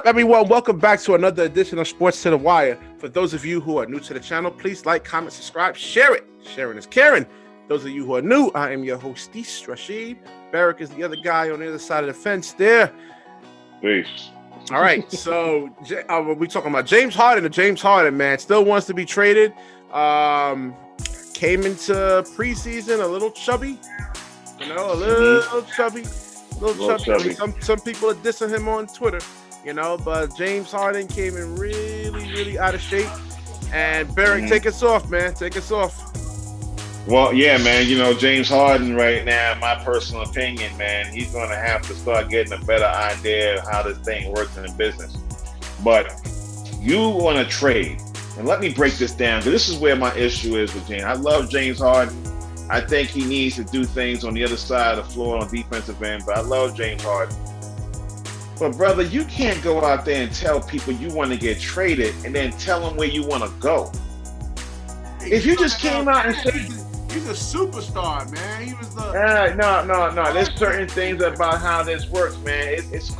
up, everyone? Welcome back to another edition of Sports to the Wire. For those of you who are new to the channel, please like, comment, subscribe, share it. Sharing is caring. Those of you who are new, I am your hostess, RASHEED. Barrick is the other guy on the other side of the fence there. Peace. All right, so we talking about James Harden. James Harden, man, still wants to be traded. Came into preseason a little chubby, a little chubby. Some people are dissing him on Twitter, but James Harden came in really out of shape. And Barry, take us off, man. Take us off. Well, yeah, man. James Harden right now, my personal opinion, man, he's going to have to start getting a better idea of how this thing works in the business. But you want to trade, and let me break this down, because this is where my issue is with James. I love James Harden. I think he needs to do things on the other side of the floor on defensive end, but I love James Harden. But, brother, you can't go out there and tell people you want to get traded and then tell them where you want to go. If you just came out and said... He's a superstar, man. He was the... No. There's certain things about how this works, man. It's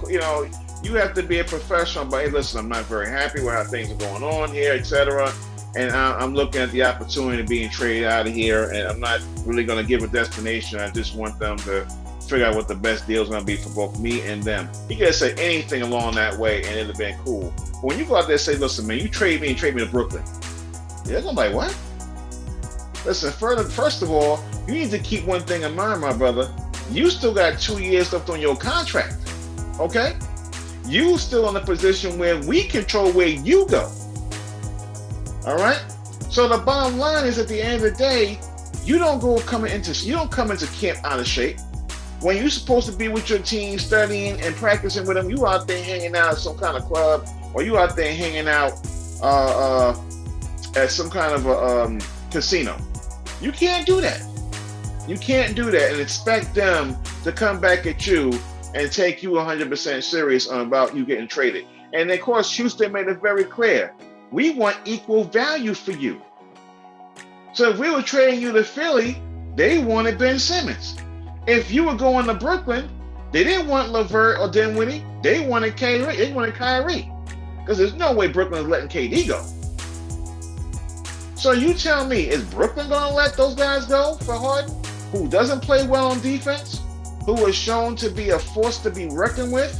you have to be a professional, but, hey, listen, I'm not very happy with how things are going on here, etc. And I'm looking at the opportunity of being traded out of here, and I'm not really going to give a destination. I just want them to figure out what the best deal is going to be for both me and them. You could say anything along that way, and it'd have been cool. But when you go out there and say, listen, man, you trade me to Brooklyn, they're going to be like, what? Listen, first of all, you need to keep one thing in mind, my brother. You still got 2 years left on your contract, okay? You still in a position where we control where you go. All right. So the bottom line is, at the end of the day, you don't come into camp out of shape. When you're supposed to be with your team, studying and practicing with them, you out there hanging out at some kind of club, or you out there hanging out at some kind of a casino. You can't do that. You can't do that and expect them to come back at you and take you 100% serious about you getting traded. And of course, Houston made it very clear. We want equal value for you. So if we were trading you to Philly, they wanted Ben Simmons. If you were going to Brooklyn, they didn't want LeVert or Dinwiddie. They wanted Kyrie. Because there's no way Brooklyn is letting KD go. So you tell me, is Brooklyn going to let those guys go for Harden, who doesn't play well on defense, who is shown to be a force to be reckoned with,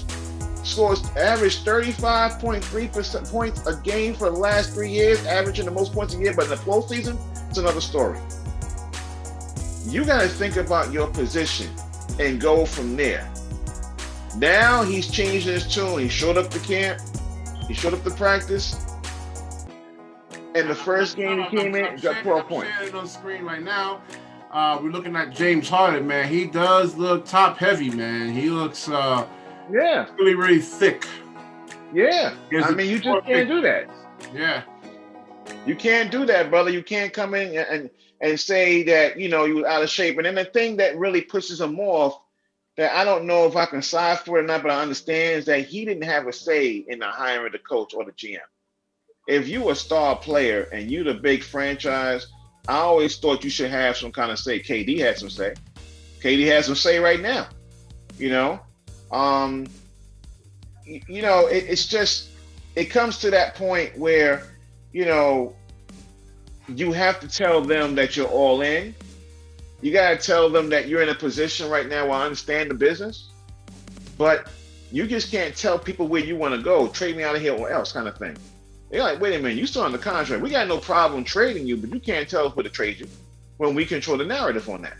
scores average 35.3% points a game for the last 3 years, averaging the most points a year, but in the postseason, it's another story. You got to think about your position and go from there. Now he's changing his tune. He showed up to camp. He showed up to practice. And the first game he came in, he got 12 points. I'm sharing it on screen right now. We're looking at James Harden, man. He does look top heavy, man. He looks really thick. Yeah. I mean, you just can't do that. Yeah. You can't do that, brother. You can't come in and say that, you were out of shape. And then the thing that really pushes him off, that I don't know if I can side for it or not, but I understand, is that he didn't have a say in the hiring of the coach or the GM. If you a star player and you the big franchise, I always thought you should have some kind of say. KD had some say. KD has some say right now. It's just, it comes to that point where, you have to tell them that you're all in. You got to tell them that you're in a position right now where I understand the business, but you just can't tell people where you want to go. Trade me out of here or else, kind of thing. They're like, wait a minute, you still on the contract. We got no problem trading you, but you can't tell us where to trade you when we control the narrative on that.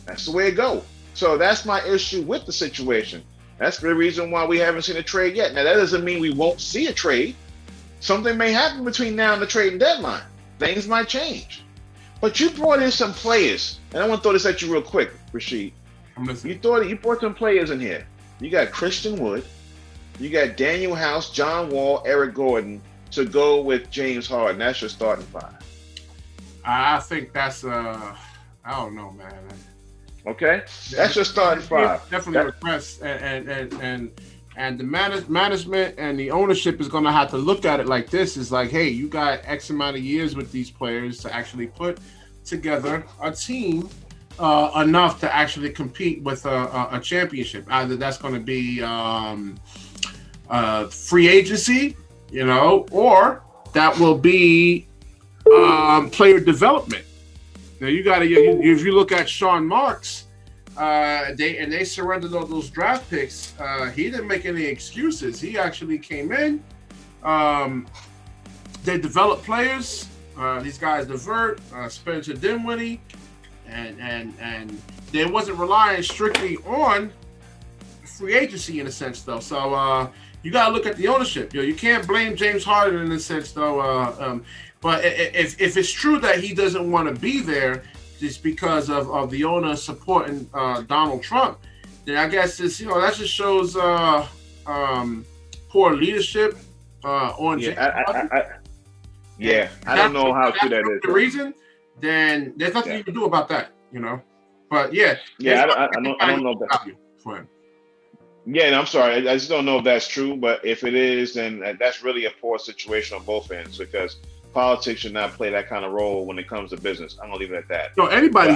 That's the way it goes. So that's my issue with the situation. That's the reason why we haven't seen a trade yet. Now, that doesn't mean we won't see a trade. Something may happen between now and the trading deadline. Things might change. But you brought in some players, and I want to throw this at you real quick, RASHEED. You brought some players in here. You got Christian Wood. You got Daniel House, John Wall, Eric Gordon to go with James Harden. That's your starting five. I think that's I don't know, man. Okay, that's your starting five. Definitely request, and the management and the ownership is going to have to look at it like this. Is like, hey, you got X amount of years with these players to actually put together a team enough to actually compete with a championship. Either that's going to be free agency, or that will be player development. Now you got to, if you look at Sean Marks, they surrendered all those draft picks. He didn't make any excuses. He actually came in. They developed players. These guys divert, Spencer Dinwiddie, and they wasn't relying strictly on free agency in a sense, though. So you got to look at the ownership. You can't blame James Harden in a sense, though. But if it's true that he doesn't want to be there just because of the owner supporting Donald Trump, then I guess it's, that just shows poor leadership on James Harden. I don't know how true that is. The reason, then there's nothing you can do about that, But I don't know that for him. Yeah, and I'm sorry, I just don't know if that's true. But if it is, then that's really a poor situation on both ends, because politics should not play that kind of role when it comes to business. I'm gonna leave it at that. No, anybody.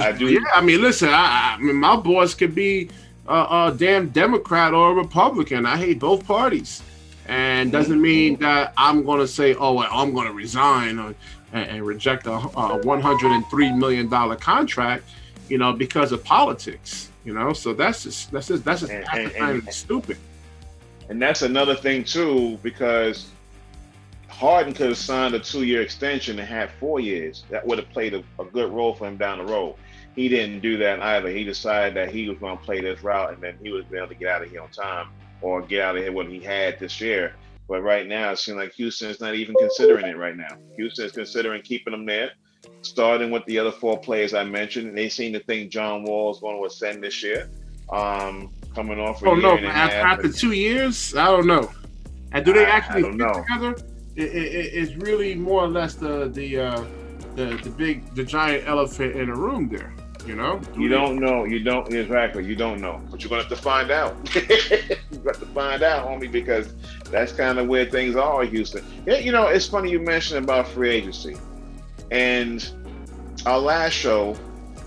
Listen, I mean, my boss could be a damn Democrat or a Republican. I hate both parties. And doesn't mean that I'm going to say, I'm going to resign and reject a $103 million contract, because of politics, So that's just stupid. And that's another thing too, because Harden could have signed a 2-year extension and had 4 years. That would have played a good role for him down the road. He didn't do that either. He decided that he was going to play this route, and then he was able to get out of here on time, or get out of here what he had this year. But right now, it seems like Houston's not even considering it right now. Houston is considering keeping him there, starting with the other 4 players I mentioned. And they seem to think John Wall is going to ascend this year, coming off a year and a half. After 2 years, I don't know. And do they actually fit together? It's really more or less the giant elephant in the room there. You don't know. You don't know. But you're gonna have to find out. You got to find out, homie, because that's kind of where things are in Houston. Yeah, it's funny you mentioned about free agency. And our last show,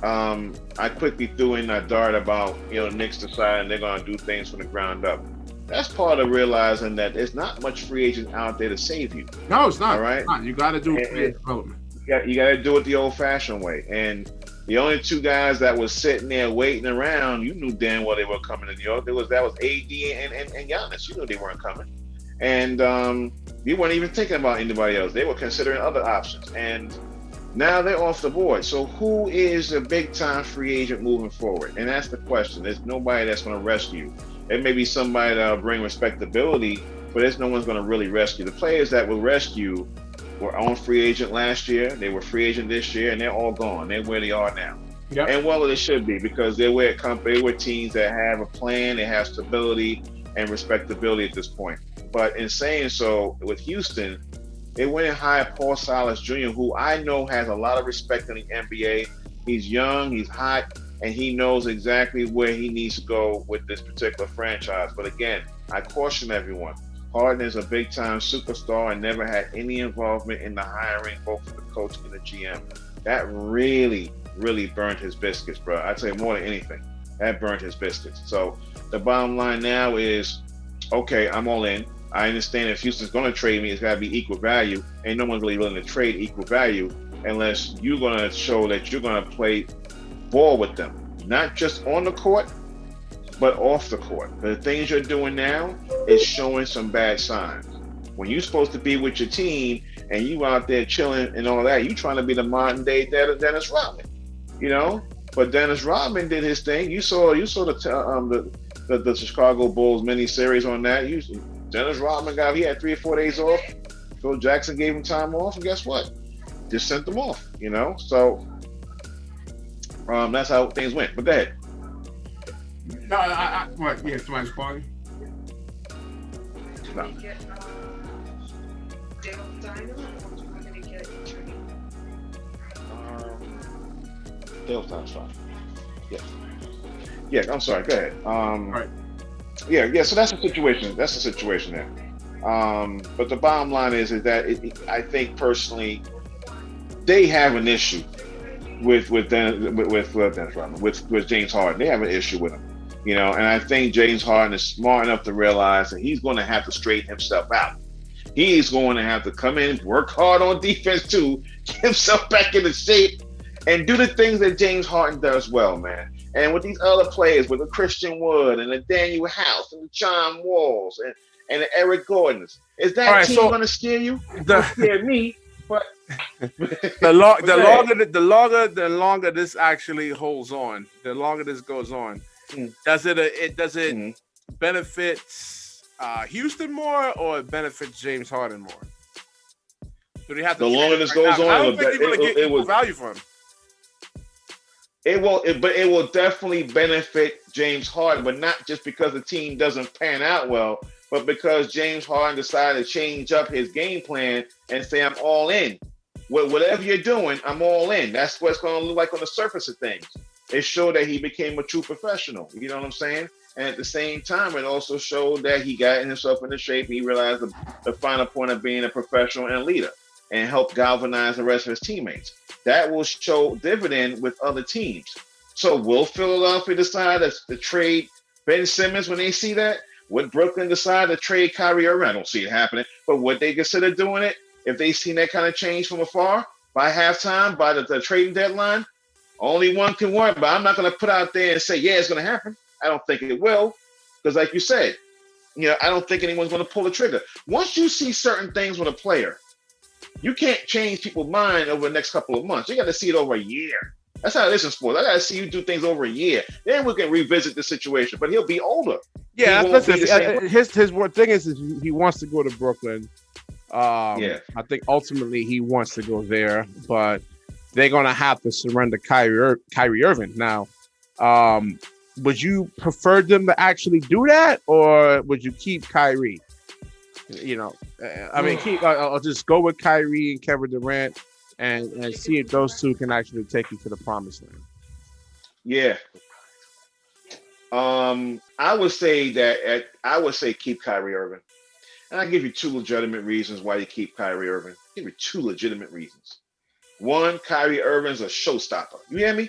I quickly threw in a dart about, Knicks deciding they're gonna do things from the ground up. That's part of realizing that there's not much free agent out there to save you. No, it's not. All right, it's not. You got to do free development. You got to do it the old-fashioned way. And the only 2 guys that was sitting there waiting around, you knew damn well they were coming to New York. That was AD and Giannis. You knew they weren't coming, and you weren't even thinking about anybody else. They were considering other options, and now they're off the board. So who is a big-time free agent moving forward? And that's the question. There's nobody that's going to rescue you. It may be somebody that'll bring respectability, but there's no one's going to really rescue. The players that will rescue were on free agent last year. They were free agent this year, and they're all gone. They're where they are now. Yep. And well, it should be, because they're with teams that have a plan, they have stability and respectability at this point. But in saying so, with Houston, they went and hired Paul Silas Jr., who I know has a lot of respect in the NBA. He's young, he's hot, and he knows exactly where he needs to go with this particular franchise. But again, I caution everyone, Harden is a big-time superstar and never had any involvement in the hiring, both of the coach and the GM. That really, really burned his biscuits, bro. I'd say more than anything. That burned his biscuits. So the bottom line now is, okay, I'm all in. I understand if Houston's going to trade me, it's got to be equal value. Ain't no one really willing to trade equal value unless you're going to show that you're going to play ball with them. Not just on the court, but off the court. The things you're doing now is showing some bad signs. When you're supposed to be with your team and you out there chilling and all that, you trying to be the modern day Dennis Rodman, But Dennis Rodman did his thing. You saw the Chicago Bulls mini-series on that. Dennis Rodman he had 3 or 4 days off. Phil Jackson gave him time off, and guess what? Just sent them off, So that's how things went. But go ahead. No, what? Yeah, somebody's calling. No. Dale Time's fine. Yeah. I'm sorry. Go ahead. Right. Yeah. So that's the situation. That's the situation there. But the bottom line is that I think personally, they have an issue with Dennis Rodman, with James Harden. They have an issue with him. You know, and I think James Harden is smart enough to realize that he's going to have to straighten himself out. He's going to have to come in, work hard on defense too, get himself back into shape, and do the things that James Harden does well, man. And with these other players, with the Christian Wood and the Daniel House and the John Walls and the Eric Gordons, is that team going to scare you? Don't scare me, but the longer this actually holds on, the longer this goes on, does it benefit Houston more or it benefits James Harden more? Do they have to? The longer this goes on, I don't think they're going to get equal value for him. It will definitely benefit James Harden, but not just because the team doesn't pan out well, but because James Harden decided to change up his game plan and say, I'm all in. Whatever you're doing, I'm all in. That's what it's going to look like on the surface of things. It showed that he became a true professional. You know what I'm saying? And at the same time, it also showed that he got himself into shape. He realized the final point of being a professional and a leader and help galvanize the rest of his teammates. That will show dividend with other teams. So will Philadelphia decide to trade Ben Simmons when they see that? Would Brooklyn decide to trade Kyrie Irving? I don't see it happening. But would they consider doing it if they seen that kind of change from afar by halftime, by the trading deadline? Only one can win, but I'm not going to put out there and say, yeah, it's going to happen. I don't think it will. Because like you said, I don't think anyone's going to pull the trigger. Once you see certain things with a player, you can't change people's mind over the next couple of months. You got to see it over a year. That's how it is in sports. I got to see you do things over a year. Then we can revisit the situation. But he'll be older. Yeah, listen, his one thing is he wants to go to Brooklyn. I think ultimately he wants to go there, but they're going to have to surrender Kyrie Irving. Now, would you prefer them to actually do that, or would you keep Kyrie? I'll just go with Kyrie and Kevin Durant and see if those two can actually take you to the promised land. Yeah. I would say keep Kyrie Irving. And I'll give you two legitimate reasons why you keep Kyrie Irving. I'll give you two legitimate reasons. One, Kyrie Irving's a showstopper. You hear me?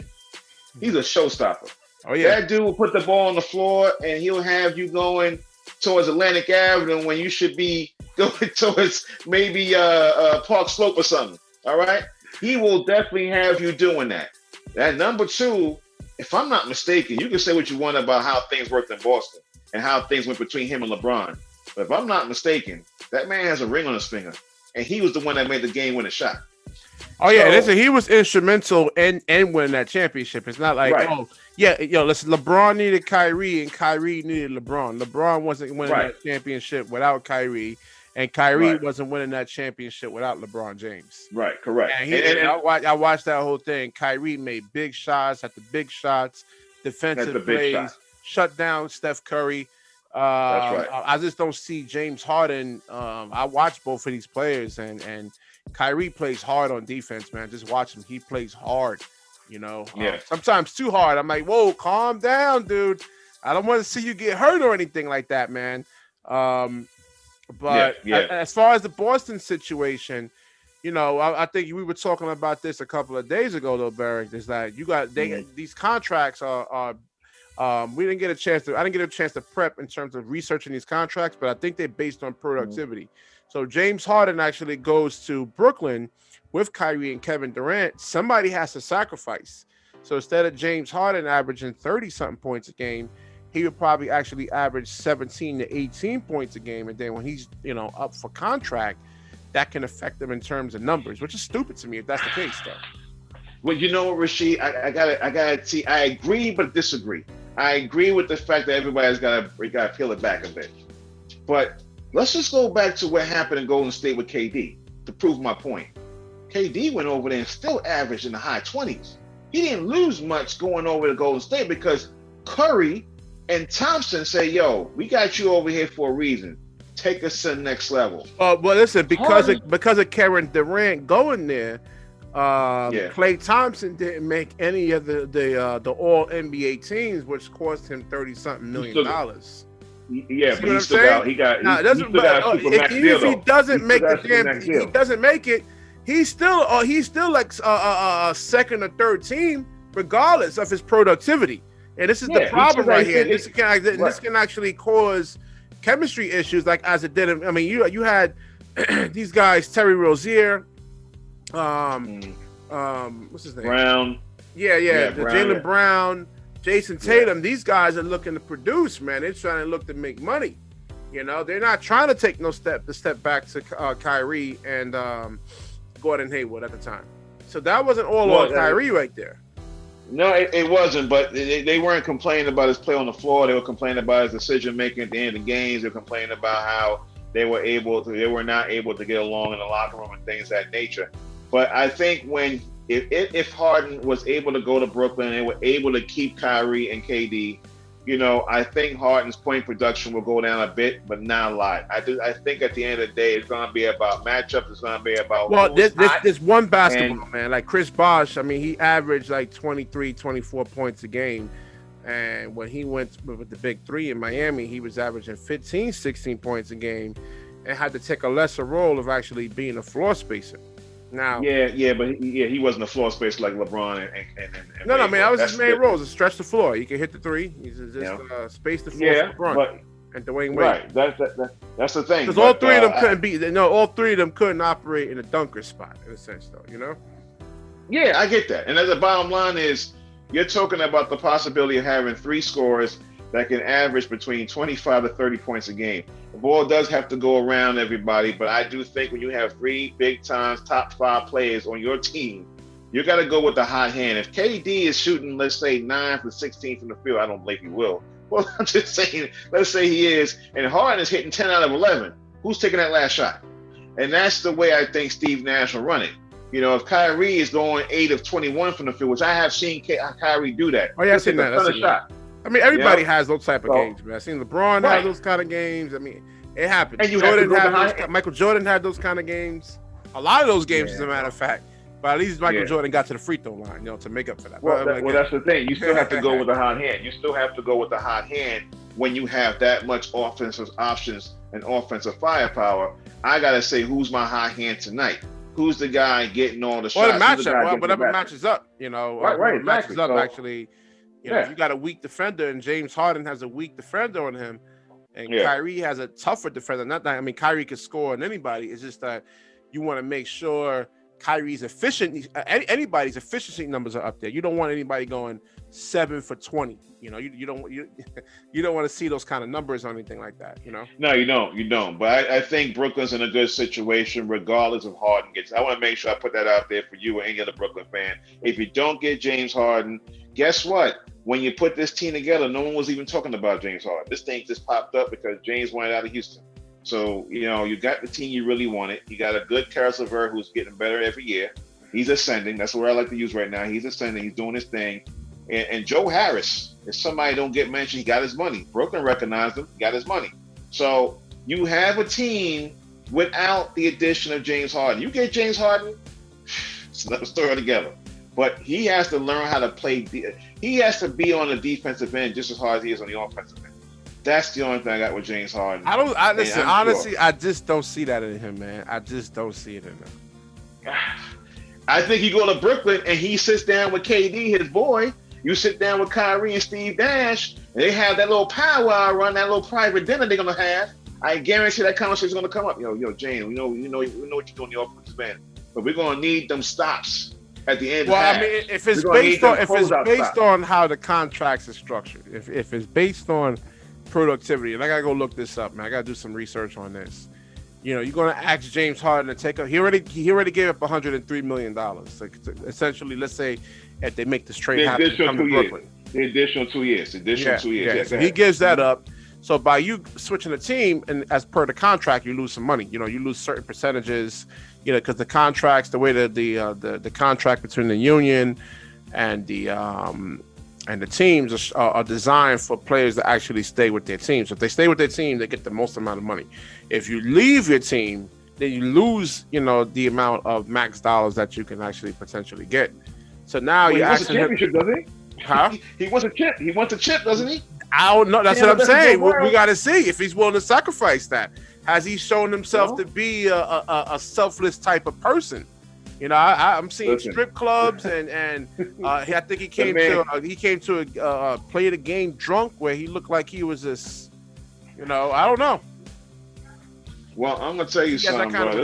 He's a showstopper. Oh, yeah. That dude will put the ball on the floor and he'll have you going towards Atlantic Avenue when you should be going towards maybe Park Slope or something. All right? He will definitely have you doing that. And number two, if I'm not mistaken, you can say what you want about how things worked in Boston and how things went between him and LeBron. But if I'm not mistaken, that man has a ring on his finger. And he was the one that made the game-winning shot. Oh, yeah. Listen, he was instrumental in winning that championship. It's not like, listen, LeBron needed Kyrie and Kyrie needed LeBron. LeBron wasn't winning that championship without Kyrie, and Kyrie wasn't winning that championship without LeBron James. Right, correct. And I watched that whole thing. Kyrie made big shots, had the big shots, defensive plays, shut down Steph Curry. That's right. I just don't see James Harden. I watch both of these players, and Kyrie plays hard on defense, man. Just watch him. He plays hard, sometimes too hard. I'm like, whoa, calm down, dude. I don't want to see you get hurt or anything like that, man. But as far as the Boston situation, I think we were talking about this a couple of days ago, though, Barry. Is that these contracts are we didn't get a chance to. I didn't get a chance to prep in terms of researching these contracts, but I think they're based on productivity. So James Harden actually goes to Brooklyn with Kyrie and Kevin Durant. Somebody has to sacrifice. So instead of James Harden averaging 30-something points a game, he would probably actually average 17 to 18 points a game. And then when he's up for contract, that can affect him in terms of numbers, which is stupid to me if that's the case, though. Well, you know what, Rasheed? I gotta see. I agree, but disagree. I agree with the fact that everybody's gotta peel it back a bit. But let's just go back to what happened in Golden State with KD to prove my point. KD went over there and still averaged in the high 20s. He didn't lose much going over to Golden State because Curry and Thompson say, yo, we got you over here for a reason. Take us to the next level. Well, listen, because of Kevin Durant going there, Klay Thompson didn't make any of the All NBA teams, which cost him $30-something million. Yeah, but he still got if he doesn't make he doesn't make it, he's still like a second or third team, regardless of his productivity. And this is the problem right here. This can actually cause chemistry issues, like as it did. I mean, you had these guys, Terry Rozier, what's his name? Brown. Yeah, Jaylen Brown, Jason Tatum. These guys are looking to produce, man. They're trying to look to make money. You know, they're not trying to take the step back to Kyrie and Gordon Hayward at the time. So that wasn't all on Kyrie right there. No, it wasn't. But they weren't complaining about his play on the floor. They were complaining about his decision making at the end of the games. They were complaining about how they were not able to get along in the locker room and things of that nature. But I think if Harden was able to go to Brooklyn and they were able to keep Kyrie and KD, you know, I think Harden's point production will go down a bit, but not a lot. I think at the end of the day, it's going to be about matchups. It's going to be about there's one basketball, man. Like Chris Bosh, I mean, he averaged like 23, 24 points a game. And when he went with the big three in Miami, he was averaging 15, 16 points a game and had to take a lesser role of actually being a floor spacer. Now, but he wasn't a floor spacer like LeBron and no, man, that was his main role, to stretch the floor. He can hit the three. He's just space the floor for LeBron and Dwayne Wade. Right, that's the thing. Because all three of them couldn't be. No, all three of them couldn't operate in a dunker spot in a sense, though. You know. Yeah, I get that. And the bottom line is, you're talking about the possibility of having three scorers that can average between 25 to 30 points a game. The ball does have to go around everybody, but I do think when you have three big-time top 5 players on your team, you got to go with the hot hand. If KD is shooting, let's say, 9 for 16 from the field, I don't believe he will. Well, I'm just saying, let's say he is, and Harden is hitting 10 out of 11. Who's taking that last shot? And that's the way I think Steve Nash will run it. You know, if Kyrie is going 8 of 21 from the field, which I have seen Kyrie do that. Oh, yeah, I've seen that. I mean, everybody has those type of games, man. I've seen LeBron have those kind of games. I mean, it happens. And Michael Jordan had those kind of games. A lot of those games, as a matter of fact. But at least Michael Jordan got to the free throw line, to make up for that. Well, that's the thing. You still have to go with the hot hand. You still have to go with the hot hand when you have that much offensive options and offensive firepower. I got to say, who's my hot hand tonight? Who's the guy getting all the shots? Or the matchup, whatever matches up, Right, matches up, actually. If you got a weak defender and James Harden has a weak defender on him and Kyrie has a tougher defender, Kyrie can score on anybody. It's just that you want to make sure Kyrie's efficient. Anybody's efficiency numbers are up there. You don't want anybody going 7 for 20. You don't want to see those kind of numbers or anything like that. No, you don't. But I think Brooklyn's in a good situation regardless of Harden gets. I want to make sure I put that out there for you or any other Brooklyn fan. If you don't get James Harden, guess what? When you put this team together, no one was even talking about James Harden. This thing just popped up because James went out of Houston. So, you got the team you really wanted. You got a good Karis LeVert who's getting better every year. He's ascending. That's the word I like to use right now. He's ascending. He's doing his thing. And Joe Harris, if somebody don't get mentioned, he got his money. Brooklyn recognized him. He got his money. So you have a team without the addition of James Harden. You get James Harden, it's another story altogether. But he has to learn how to play. He has to be on the defensive end just as hard as he is on the offensive end. That's the only thing I got with James Harden. Honestly, I just don't see that in him, man. I just don't see it in him. I think you go to Brooklyn and he sits down with KD, his boy. You sit down with Kyrie and Steve Nash, and they have that little powwow run, that little private dinner they're gonna have. I guarantee that conversation is gonna come up. Yo, Jane, we know what you're doing the offensive end, but we're gonna need them stops at the end. Well, I mean, if it's based on how the contracts are structured, if it's based on productivity, and I gotta go look this up, man. I gotta do some research on this. You're gonna ask James Harden to take up. He already gave up $103 million. So essentially, let's say if they make this trade happen, come to Brooklyn. The additional 2 years. Yeah. So he gives that up. So by you switching the team, and as per the contract, you lose some money. You lose certain percentages. Because the contracts, the way that the contract between the union and the teams are designed for players to actually stay with their team. So if they stay with their team, they get the most amount of money. If you leave your team, then you lose, the amount of max dollars that you can actually potentially get. So now he wants a championship, doesn't he? Huh? He wants a chip. He wants a chip, doesn't he? I don't know. That's what I'm saying. We got to see if he's willing to sacrifice that. Has he shown himself to be a selfless type of person? You know, I'm seeing Listen. strip clubs and I think he came to play the game drunk where he looked like he was this. You know, I don't know. Well, I'm gonna tell you something, bro.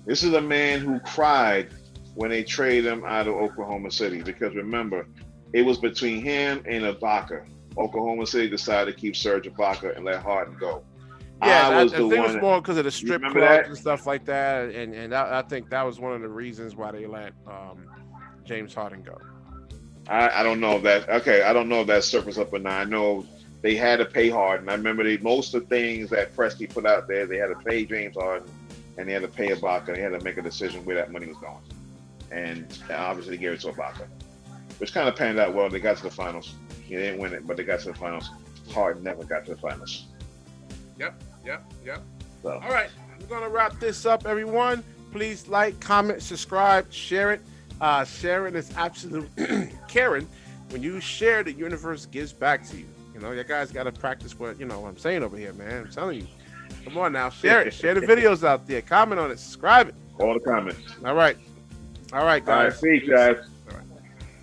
This is a man who cried when they traded him out of Oklahoma City, because remember, it was between him and Ibaka. Oklahoma City decided to keep Serge Ibaka and let Harden go. Yeah, I think it was more because of the strip clubs that? and stuff like that, and I think that was one of the reasons why they let James Harden go. I don't know if that. Okay, I don't know if that surface up or not. I know they had to pay Harden. I remember most of the things that Presti put out there, they had to pay James Harden and they had to pay Ibaka. They had to make a decision where that money was going. And obviously they gave it to Ibaka, which kind of panned out well. They got to the finals. They didn't win it, but they got to the finals. Harden never got to the finals. Yep. So. All right, we're going to wrap this up, everyone. Please like, comment, subscribe, share it. Sharing is absolute caring. When you share, the universe gives back to you. You know, you guys got to practice what I'm saying over here, man. I'm telling you. Come on now, share it. Share the videos out there. Comment on it. Subscribe it. All the comments. All right, guys. All right, see you guys.